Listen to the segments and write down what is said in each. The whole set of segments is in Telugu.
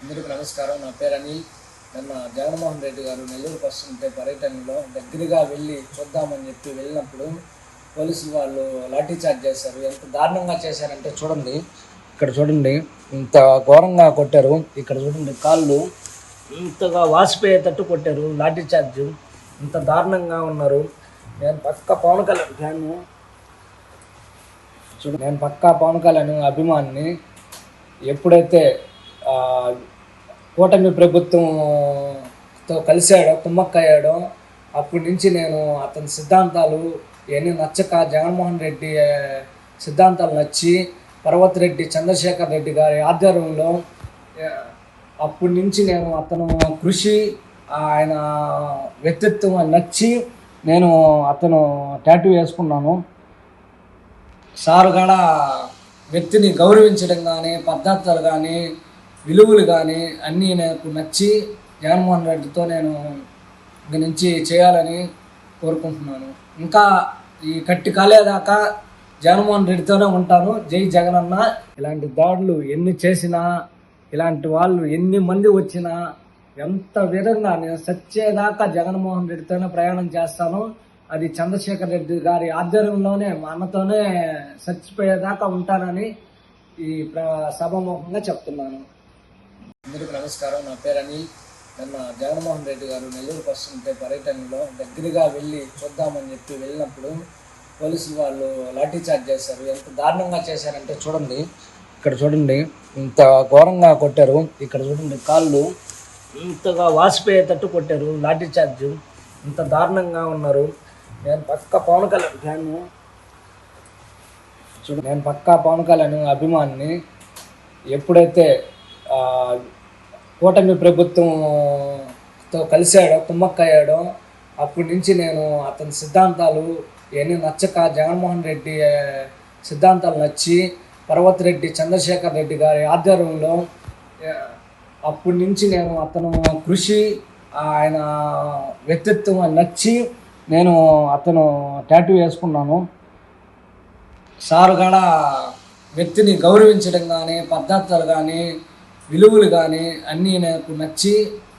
అందరికీ నమస్కారం. నా పేరు అనిల్. నిన్న జగన్మోహన్ రెడ్డి గారు నెల్లూరుకు వస్తుంటే పర్యటనలో దగ్గరగా వెళ్ళి చూద్దామని చెప్పి వెళ్ళినప్పుడు పోలీసులు వాళ్ళు లాఠీచార్జ్ చేశారు. ఎంత దారుణంగా చేశారంటే చూడండి, ఇక్కడ చూడండి, ఇంత ఘోరంగా కొట్టారు. ఇక్కడ చూడండి, కాళ్ళు ఇంతగా వాసిపోయేటట్టు కొట్టారు. లాఠీచార్జ్ ఇంత దారుణంగా ఉన్నారు. నేను పక్క పవన్ కళ్యాణ్ ఫ్యాను. చూడండి, నేను పక్కా పవన్ కళ్యాణ్ అభిమానిని. ఎప్పుడైతే కూటమి ప్రభుత్వంతో కలిశాడో, కుమ్మక్కయ్యాడో, అప్పటి నుంచి నేను అతని సిద్ధాంతాలు ఇవన్నీ నచ్చక, జగన్మోహన్ రెడ్డి సిద్ధాంతాలు నచ్చి పర్వతిరెడ్డి చంద్రశేఖర్ రెడ్డి గారి ఆధ్వర్యంలో అప్పటి నుంచి నేను అతను కృషి, ఆయన వ్యక్తిత్వం నచ్చి నేను అతను టాటూ వేసుకున్నాను. సారు కూడా వ్యక్తిని గౌరవించడం కానీ, పద్ధతులు కానీ, విలువలు కానీ అన్నీ నాకు నచ్చి జగన్మోహన్ రెడ్డితో నేను ఇక నుంచి చేయాలని కోరుకుంటున్నాను. ఇంకా ఈ కట్టి కాలేదాకా జగన్మోహన్ రెడ్డితోనే ఉంటాను. జై జగనన్న. ఇలాంటి దాడులు ఎన్ని చేసినా, ఇలాంటి వాళ్ళు ఎన్ని మంది వచ్చినా, ఎంత విధంగా నేను సచ్చేదాకా జగన్మోహన్ రెడ్డితోనే ప్రయాణం చేస్తాను. అది చంద్రశేఖర్ రెడ్డి గారి ఆధ్వర్యంలోనే, మా అన్నతోనే చచ్చిపోయేదాకా ఉంటానని ఈ సభాముఖంగా చెప్తున్నాను. అందరికీ నమస్కారం. నా పేరు అనిల్. నిన్న జగన్మోహన్ రెడ్డి గారు నెల్లూరుకు వస్తుంటే పర్యటనలో దగ్గరగా వెళ్ళి చూద్దామని చెప్పి వెళ్ళినప్పుడు పోలీసులు వాళ్ళు లాఠీచార్జ్ చేశారు. ఎంత దారుణంగా చేశారంటే చూడండి, ఇక్కడ చూడండి, ఇంత ఘోరంగా కొట్టారు. ఇక్కడ చూడండి, కాళ్ళు ఇంతగా వాసిపోయేటట్టు కొట్టారు. లాఠీచార్జ్ ఇంత దారుణంగా ఉన్నారు. నేను పక్క పవన్ కళ్యాణ్ ఫ్యాను. చూడండి, నేను పక్కా పవన్ కళ్యాణ్ అభిమానిని. ఎప్పుడైతే కూటమి ప్రభుత్వంతో కలిశాడో, కుమ్మక్కయ్యాడో, అప్పటి నుంచి నేను అతని సిద్ధాంతాలు ఇవన్నీ నచ్చక, జగన్మోహన్ రెడ్డి సిద్ధాంతాలు నచ్చి పర్వతిరెడ్డి చంద్రశేఖర్ రెడ్డి గారి ఆధ్వర్యంలో అప్పటి నుంచి నేను అతను కృషి, ఆయన వ్యక్తిత్వం నచ్చి నేను అతను టాటూ వేసుకున్నాను. సారు కూడా వ్యక్తిని గౌరవించడం కానీ, పద్ధతులు కానీ, విలువలు కానీ అన్నీ నాకు నచ్చి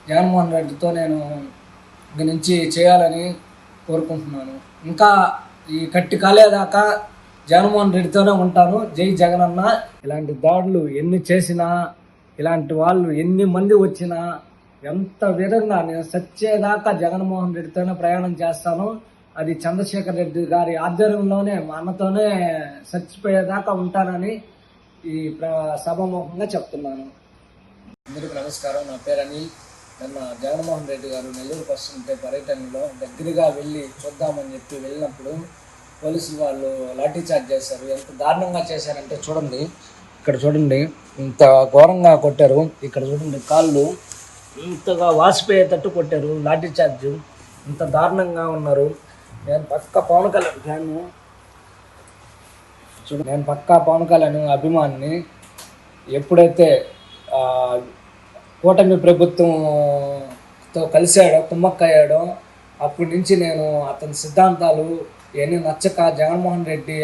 జగన్మోహన్ రెడ్డితో నేను ఇక నుంచి చేయాలని కోరుకుంటున్నాను. ఇంకా ఈ కట్టి కాలేదాకా జగన్మోహన్ రెడ్డితోనే ఉంటాను. జై జగనన్న. ఇలాంటి దాడులు ఎన్ని చేసినా, ఇలాంటి వాళ్ళు ఎన్ని మంది వచ్చినా, ఎంత విధంగా నేను సచ్చేదాకా జగన్మోహన్ రెడ్డితోనే ప్రయాణం చేస్తాను. అది చంద్రశేఖర్ రెడ్డి గారి ఆధ్వర్యంలోనే, మా అన్నతోనే చచ్చిపోయేదాకా ఉంటానని ఈ సభాముఖంగా చెప్తున్నాను. అందరికీ నమస్కారం. నా పేరు అనిల్. నిన్న జగన్మోహన్ రెడ్డి గారు నెల్లూరుకు వస్తుంటే పర్యటనలో దగ్గరగా వెళ్ళి చూద్దామని చెప్పి వెళ్ళినప్పుడు పోలీసులు వాళ్ళు లాఠీచార్జ్ చేశారు. ఎంత దారుణంగా చేశారంటే చూడండి, ఇక్కడ చూడండి, ఇంత ఘోరంగా కొట్టారు. ఇక్కడ చూడండి, కాళ్ళు ఇంతగా వాసిపోయేటట్టు కొట్టారు. లాఠీచార్జ్ ఇంత దారుణంగా ఉన్నారు. నేను పక్క పవన్ కళ్యాణ్ ఫ్యాను. చూడండి, నేను పక్కా పవన్ కళ్యాణ్ అభిమానిని. ఎప్పుడైతే కూటమి ప్రభుత్వంతో కలిశాడో, కుమ్మక్కయ్యాడో, అప్పటి నుంచి నేను అతని సిద్ధాంతాలు ఇవన్నీ నచ్చక, జగన్మోహన్ రెడ్డి